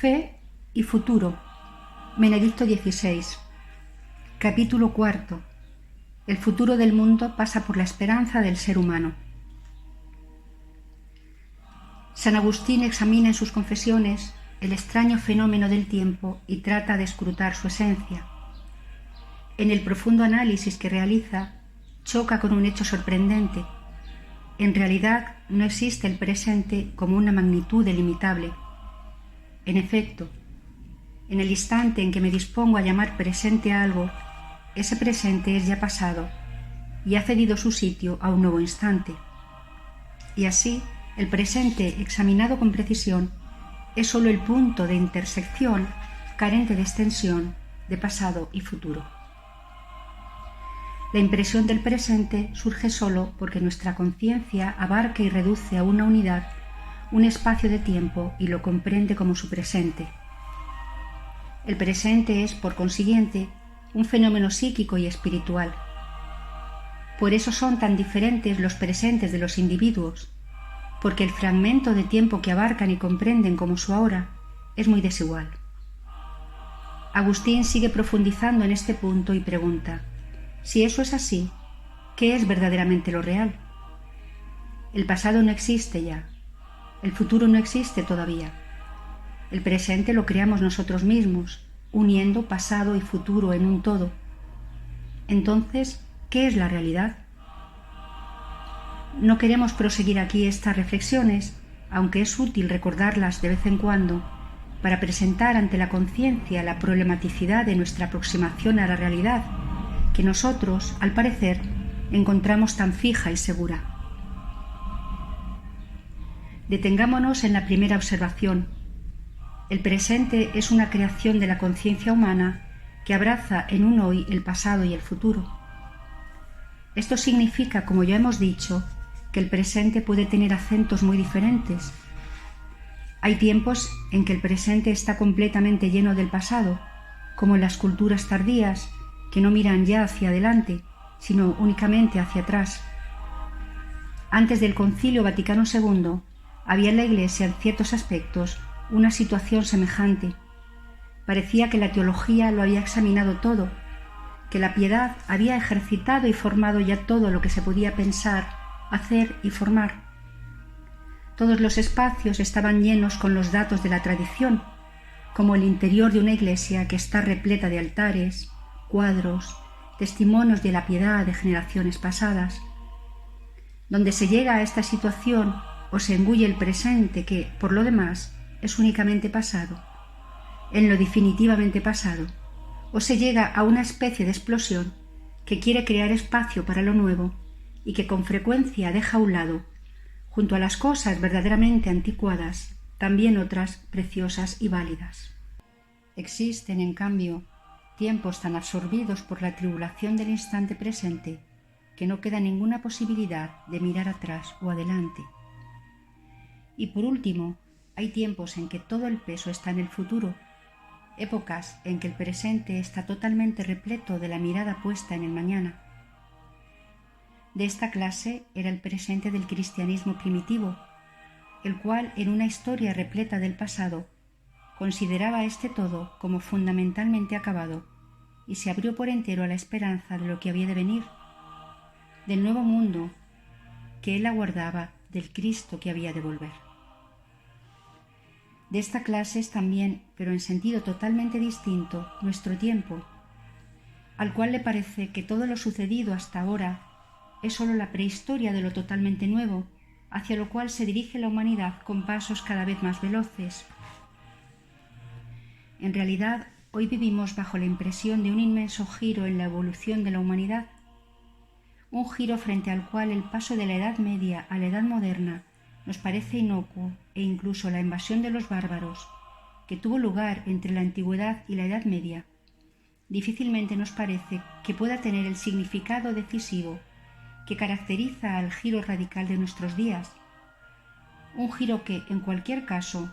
Fe y futuro. Benedicto XVI. Capítulo IV. El futuro del mundo pasa por la esperanza del ser humano. San Agustín examina en sus confesiones el extraño fenómeno del tiempo y trata de escrutar su esencia. En el profundo análisis que realiza, choca con un hecho sorprendente. En realidad no existe el presente como una magnitud delimitable. En efecto, en el instante en que me dispongo a llamar presente a algo, ese presente es ya pasado y ha cedido su sitio a un nuevo instante. Y así, el presente examinado con precisión es sólo el punto de intersección carente de extensión de pasado y futuro. La impresión del presente surge sólo porque nuestra conciencia abarca y reduce a una unidad un espacio de tiempo y lo comprende como su presente. El presente es, por consiguiente, un fenómeno psíquico y espiritual. Por eso son tan diferentes los presentes de los individuos, porque el fragmento de tiempo que abarcan y comprenden como su ahora es muy desigual. Agustín sigue profundizando en este punto y pregunta: si eso es así, ¿qué es verdaderamente lo real? El pasado no existe ya, el futuro no existe todavía. El presente lo creamos nosotros mismos, uniendo pasado y futuro en un todo. Entonces, ¿qué es la realidad? No queremos proseguir aquí estas reflexiones, aunque es útil recordarlas de vez en cuando, para presentar ante la conciencia la problematicidad de nuestra aproximación a la realidad, que nosotros, al parecer, encontramos tan fija y segura. Detengámonos en la primera observación. El presente es una creación de la conciencia humana que abraza en un hoy el pasado y el futuro. Esto significa, como ya hemos dicho, que el presente puede tener acentos muy diferentes. Hay tiempos en que el presente está completamente lleno del pasado, como en las culturas tardías, que no miran ya hacia adelante, sino únicamente hacia atrás. Antes del Concilio Vaticano II, había en la Iglesia, en ciertos aspectos, una situación semejante. Parecía que la teología lo había examinado todo, que la piedad había ejercitado y formado ya todo lo que se podía pensar, hacer y formar. Todos los espacios estaban llenos con los datos de la tradición, como el interior de una iglesia que está repleta de altares, cuadros, testimonios de la piedad de generaciones pasadas. Donde se llega a esta situación o se engulle el presente que, por lo demás, es únicamente pasado, en lo definitivamente pasado, o se llega a una especie de explosión que quiere crear espacio para lo nuevo y que con frecuencia deja a un lado, junto a las cosas verdaderamente anticuadas, también otras preciosas y válidas. Existen, en cambio, tiempos tan absorbidos por la tribulación del instante presente que no queda ninguna posibilidad de mirar atrás o adelante. Y por último, hay tiempos en que todo el peso está en el futuro, épocas en que el presente está totalmente repleto de la mirada puesta en el mañana. De esta clase era el presente del cristianismo primitivo, el cual, en una historia repleta del pasado, consideraba este todo como fundamentalmente acabado y se abrió por entero a la esperanza de lo que había de venir, del nuevo mundo que él aguardaba, del Cristo que había de volver. De esta clase es también, pero en sentido totalmente distinto, nuestro tiempo, al cual le parece que todo lo sucedido hasta ahora es sólo la prehistoria de lo totalmente nuevo, hacia lo cual se dirige la humanidad con pasos cada vez más veloces. En realidad, hoy vivimos bajo la impresión de un inmenso giro en la evolución de la humanidad, un giro frente al cual el paso de la Edad Media a la Edad Moderna nos parece inocuo, e incluso la invasión de los bárbaros, que tuvo lugar entre la Antigüedad y la Edad Media, difícilmente nos parece que pueda tener el significado decisivo que caracteriza al giro radical de nuestros días, un giro que, en cualquier caso,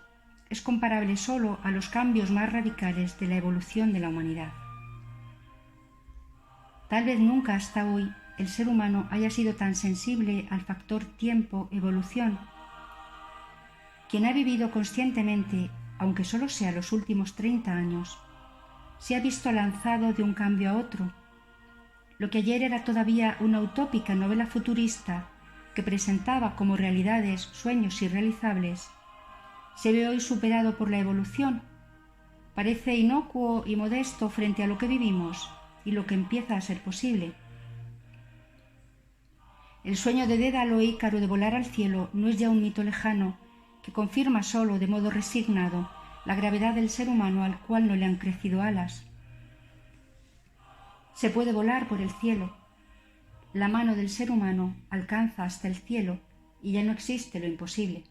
es comparable solo a los cambios más radicales de la evolución de la humanidad. Tal vez nunca hasta hoy el ser humano haya sido tan sensible al factor tiempo-evolución. Quien ha vivido conscientemente aunque solo sea los últimos 30 años, se ha visto lanzado de un cambio a otro. Lo que ayer era todavía una utópica novela futurista que presentaba como realidades sueños irrealizables, se ve hoy superado por la evolución. Parece inocuo y modesto frente a lo que vivimos y lo que empieza a ser posible. El sueño de Dédalo e Ícaro de volar al cielo no es ya un mito lejano que confirma solo de modo resignado la gravedad del ser humano al cual no le han crecido alas. Se puede volar por el cielo. La mano del ser humano alcanza hasta el cielo y ya no existe lo imposible.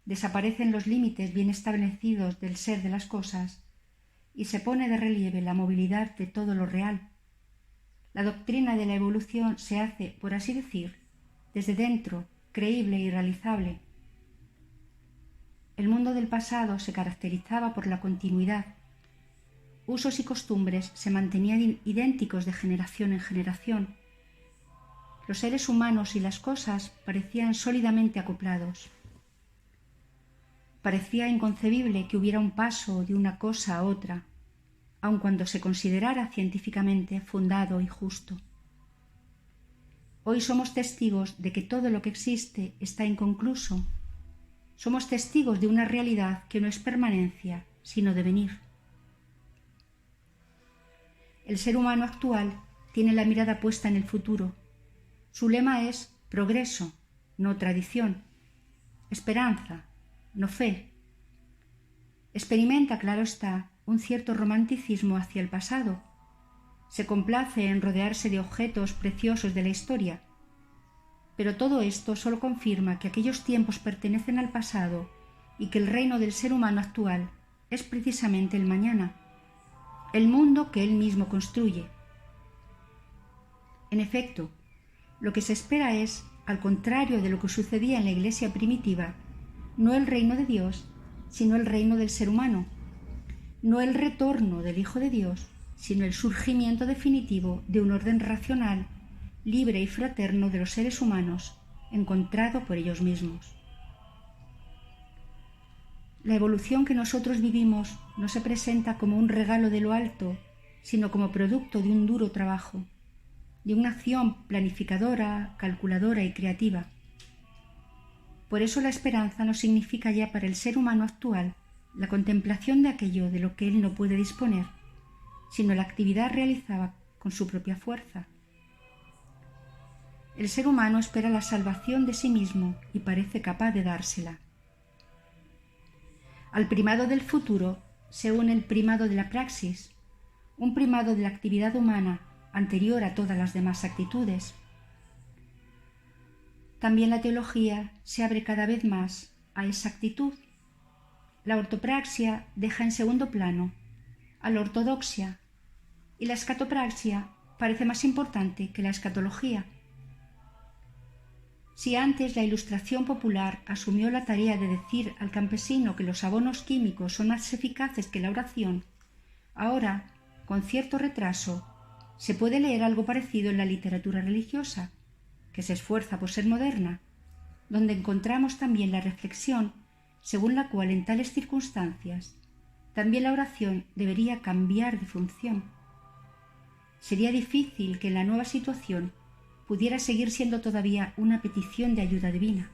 Desaparecen los límites bien establecidos del ser de las cosas y se pone de relieve la movilidad de todo lo real. La doctrina de la evolución se hace, por así decir, desde dentro, creíble y realizable. El mundo del pasado se caracterizaba por la continuidad. Usos y costumbres se mantenían idénticos de generación en generación. Los seres humanos y las cosas parecían sólidamente acoplados. Parecía inconcebible que hubiera un paso de una cosa a otra, aun cuando se considerara científicamente fundado y justo. Hoy somos testigos de que todo lo que existe está inconcluso. Somos testigos de una realidad que no es permanencia, sino devenir. El ser humano actual tiene la mirada puesta en el futuro. Su lema es progreso, no tradición, esperanza, no fe. Experimenta, claro está, un cierto romanticismo hacia el pasado. Se complace en rodearse de objetos preciosos de la historia. Pero todo esto solo confirma que aquellos tiempos pertenecen al pasado y que el reino del ser humano actual es precisamente el mañana, el mundo que él mismo construye. En efecto, lo que se espera es, al contrario de lo que sucedía en la Iglesia primitiva, no el reino de Dios, sino el reino del ser humano, no el retorno del Hijo de Dios, sino el surgimiento definitivo de un orden racional, libre y fraterno de los seres humanos, encontrado por ellos mismos. La evolución que nosotros vivimos no se presenta como un regalo de lo alto, sino como producto de un duro trabajo, de una acción planificadora, calculadora y creativa. Por eso la esperanza no significa ya para el ser humano actual la contemplación de aquello de lo que él no puede disponer, sino la actividad realizada con su propia fuerza. El ser humano espera la salvación de sí mismo y parece capaz de dársela. Al primado del futuro se une el primado de la praxis, un primado de la actividad humana anterior a todas las demás actitudes. También la teología se abre cada vez más a esa actitud. La ortopraxia deja en segundo plano a la ortodoxia y la escatopraxia parece más importante que la escatología. Si antes la Ilustración popular asumió la tarea de decir al campesino que los abonos químicos son más eficaces que la oración, ahora, con cierto retraso, se puede leer algo parecido en la literatura religiosa, que se esfuerza por ser moderna, donde encontramos también la reflexión según la cual en tales circunstancias también la oración debería cambiar de función. Sería difícil que en la nueva situación pudiera seguir siendo todavía una petición de ayuda divina.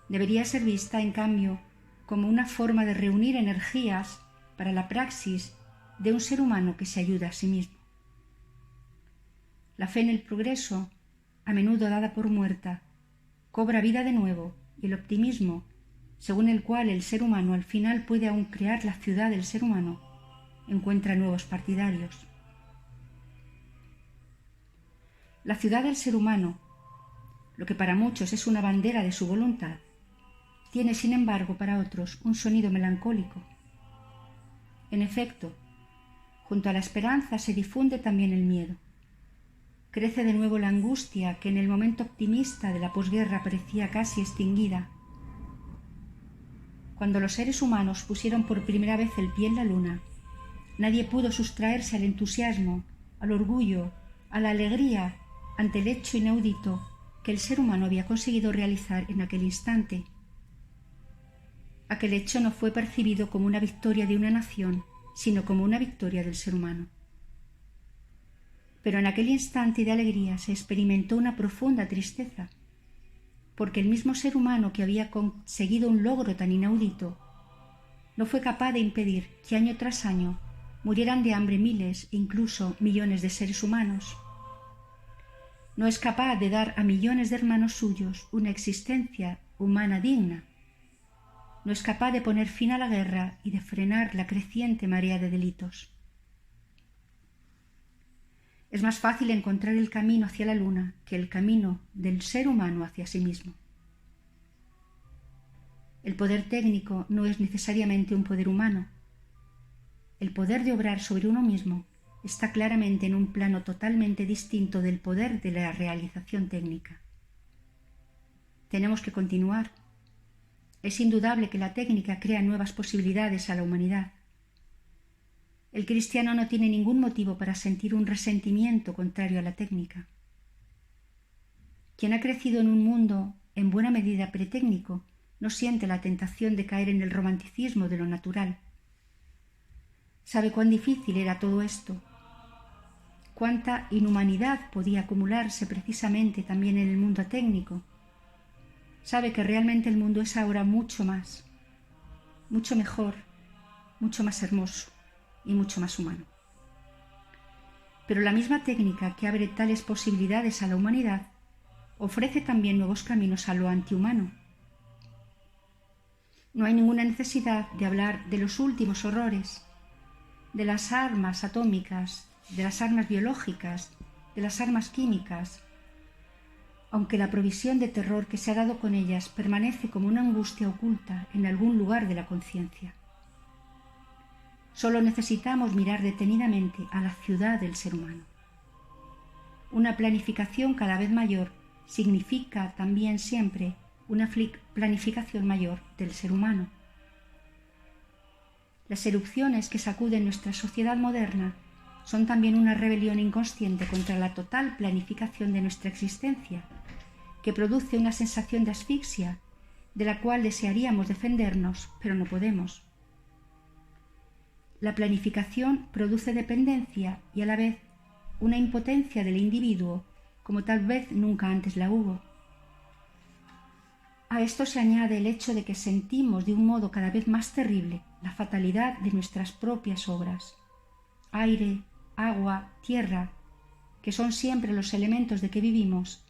Debería ser vista, en cambio, como una forma de reunir energías para la praxis de un ser humano que se ayuda a sí mismo. La fe en el progreso, a menudo dada por muerta, cobra vida de nuevo, y el optimismo, según el cual el ser humano al final puede aún crear la ciudad del ser humano, encuentra nuevos partidarios. La ciudad del ser humano, lo que para muchos es una bandera de su voluntad, tiene sin embargo para otros un sonido melancólico. En efecto, junto a la esperanza se difunde también el miedo. Crece de nuevo la angustia que en el momento optimista de la posguerra parecía casi extinguida. Cuando los seres humanos pusieron por primera vez el pie en la luna, nadie pudo sustraerse al entusiasmo, al orgullo, a la alegría ante el hecho inaudito que el ser humano había conseguido realizar en aquel instante. aquel hecho no fue percibido como una victoria de una nación, sino como una victoria del ser humano. Pero en aquel instante de alegría se experimentó una profunda tristeza, porque el mismo ser humano que había conseguido un logro tan inaudito no fue capaz de impedir que año tras año murieran de hambre miles e incluso millones de seres humanos. No es capaz de dar a millones de hermanos suyos una existencia humana digna. No es capaz de poner fin a la guerra y de frenar la creciente marea de delitos. Es más fácil encontrar el camino hacia la luna que el camino del ser humano hacia sí mismo. El poder técnico no es necesariamente un poder humano. El poder de obrar sobre uno mismo está claramente en un plano totalmente distinto del poder de la realización técnica. Tenemos que continuar. Es indudable que la técnica crea nuevas posibilidades a la humanidad. El cristiano no tiene ningún motivo para sentir un resentimiento contrario a la técnica. Quien ha crecido en un mundo en buena medida pretécnico no siente la tentación de caer en el romanticismo de lo natural. Sabe cuán difícil era todo esto, cuánta inhumanidad podía acumularse precisamente también en el mundo técnico. Sabe que realmente el mundo es ahora mucho más, mucho mejor, mucho más hermoso y mucho más humano. Pero la misma técnica que abre tales posibilidades a la humanidad ofrece también nuevos caminos a lo antihumano. No hay ninguna necesidad de hablar de los últimos horrores, de las armas atómicas, de las armas biológicas, de las armas químicas, aunque la provisión de terror que se ha dado con ellas permanece como una angustia oculta en algún lugar de la conciencia. Solo necesitamos mirar detenidamente a la ciudad del ser humano. Una planificación cada vez mayor significa también siempre una planificación mayor del ser humano. Las erupciones que sacuden nuestra sociedad moderna son también una rebelión inconsciente contra la total planificación de nuestra existencia, que produce una sensación de asfixia, de la cual desearíamos defendernos, pero no podemos. La planificación produce dependencia y a la vez una impotencia del individuo como tal vez nunca antes la hubo. A esto se añade el hecho de que sentimos de un modo cada vez más terrible la fatalidad de nuestras propias obras. Aire, agua, tierra, que son siempre los elementos de que vivimos,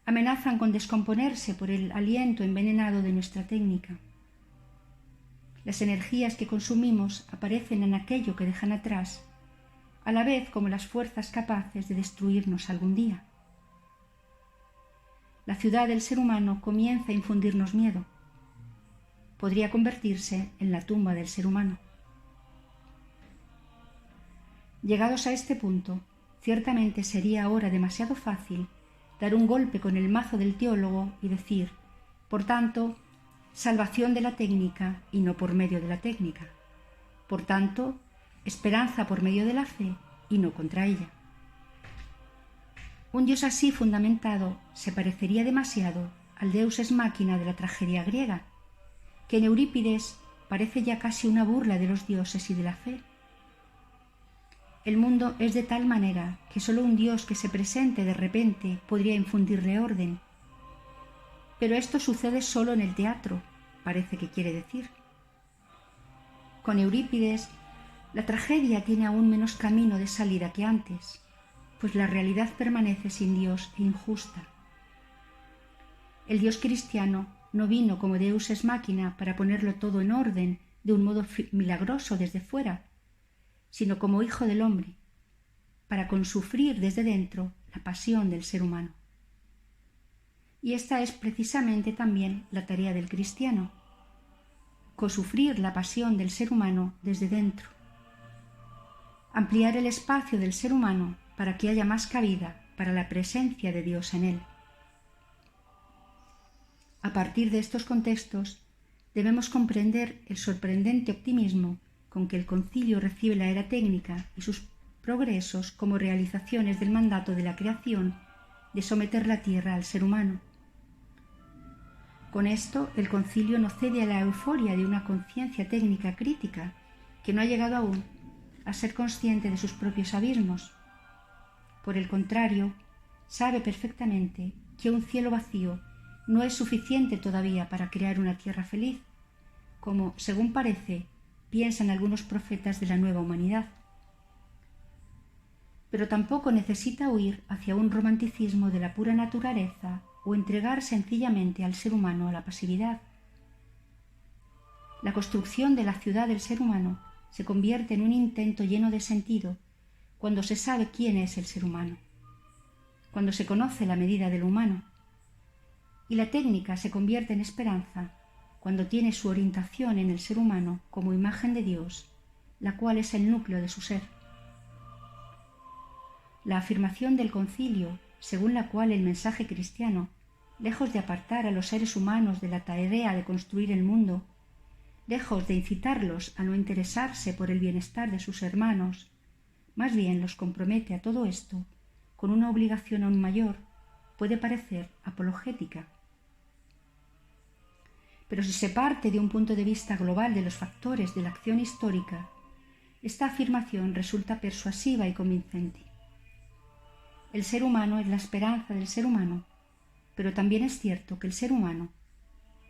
amenazan con descomponerse por el aliento envenenado de nuestra técnica. Las energías que consumimos aparecen en aquello que dejan atrás, a la vez como las fuerzas capaces de destruirnos algún día. La ciudad del ser humano comienza a infundirnos miedo. Podría convertirse en la tumba del ser humano. Llegados a este punto, ciertamente sería ahora demasiado fácil dar un golpe con el mazo del teólogo y decir, por tanto, salvación de la técnica y no por medio de la técnica. Por tanto, esperanza por medio de la fe y no contra ella. Un Dios así fundamentado se parecería demasiado al Deus ex machina de la tragedia griega, que en Eurípides parece ya casi una burla de los dioses y de la fe. El mundo es de tal manera que solo un Dios que se presente de repente podría infundirle orden. Pero esto sucede solo en el teatro, parece que quiere decir. Con Eurípides, la tragedia tiene aún menos camino de salida que antes, pues la realidad permanece sin Dios e injusta. El Dios cristiano no vino como Deus ex machina para ponerlo todo en orden de un modo milagroso desde fuera, sino como Hijo del Hombre, para consufrir desde dentro la pasión del ser humano. Y esta es precisamente también la tarea del cristiano, consufrir la pasión del ser humano desde dentro, ampliar el espacio del ser humano para que haya más cabida para la presencia de Dios en él. A partir de estos contextos, debemos comprender el sorprendente optimismo con que el concilio recibe la era técnica y sus progresos como realizaciones del mandato de la creación de someter la tierra al ser humano. Con esto, el concilio no cede a la euforia de una conciencia técnica crítica que no ha llegado aún a ser consciente de sus propios abismos. Por el contrario, sabe perfectamente que un cielo vacío no es suficiente todavía para crear una tierra feliz, como, según parece, piensan algunos profetas de la nueva humanidad. Pero tampoco necesita huir hacia un romanticismo de la pura naturaleza o entregar sencillamente al ser humano a la pasividad. La construcción de la ciudad del ser humano se convierte en un intento lleno de sentido cuando se sabe quién es el ser humano, cuando se conoce la medida de lo humano, y la técnica se convierte en esperanza cuando tiene su orientación en el ser humano como imagen de Dios, la cual es el núcleo de su ser. La afirmación del concilio, según la cual el mensaje cristiano, lejos de apartar a los seres humanos de la tarea de construir el mundo, lejos de incitarlos a no interesarse por el bienestar de sus hermanos, más bien los compromete a todo esto con una obligación aún mayor, puede parecer apologética. Pero si se parte de un punto de vista global de los factores de la acción histórica, esta afirmación resulta persuasiva y convincente. El ser humano es la esperanza del ser humano, pero también es cierto que el ser humano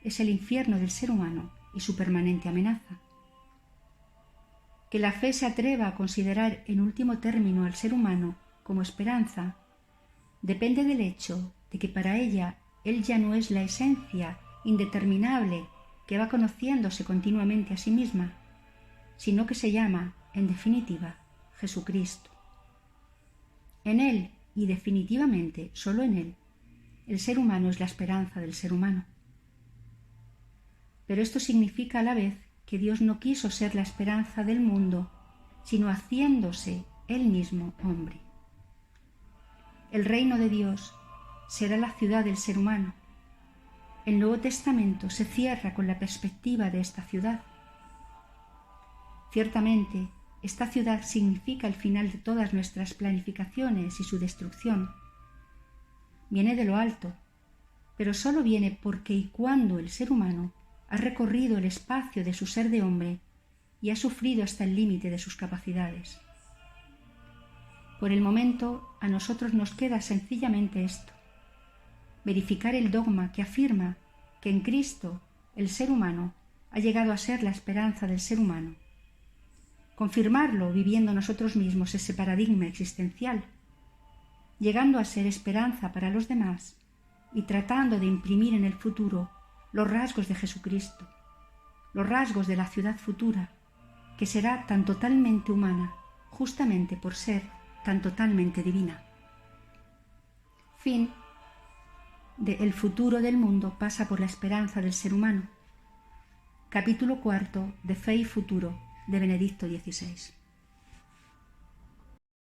es el infierno del ser humano y su permanente amenaza. Que la fe se atreva a considerar en último término al ser humano como esperanza depende del hecho de que para ella él ya no es la esencia indeterminable que va conociéndose continuamente a sí misma, sino que se llama, en definitiva, Jesucristo. En él, y definitivamente solo en él, el ser humano es la esperanza del ser humano. Pero esto significa a la vez que Dios no quiso ser la esperanza del mundo, sino haciéndose él mismo hombre. El reino de Dios será la ciudad del ser humano. El Nuevo Testamento se cierra con la perspectiva de esta ciudad. Ciertamente, esta ciudad significa el final de todas nuestras planificaciones y su destrucción. Viene de lo alto, pero solo viene porque y cuando el ser humano ha recorrido el espacio de su ser de hombre y ha sufrido hasta el límite de sus capacidades. Por el momento, a nosotros nos queda sencillamente esto: verificar el dogma que afirma que en Cristo el ser humano ha llegado a ser la esperanza del ser humano. Confirmarlo viviendo nosotros mismos ese paradigma existencial, llegando a ser esperanza para los demás y tratando de imprimir en el futuro los rasgos de Jesucristo, los rasgos de la ciudad futura, que será tan totalmente humana, justamente por ser tan totalmente divina. Fin de El futuro del mundo pasa por la esperanza del ser humano. Capítulo 4 de Fe y Futuro de Benedicto XVI.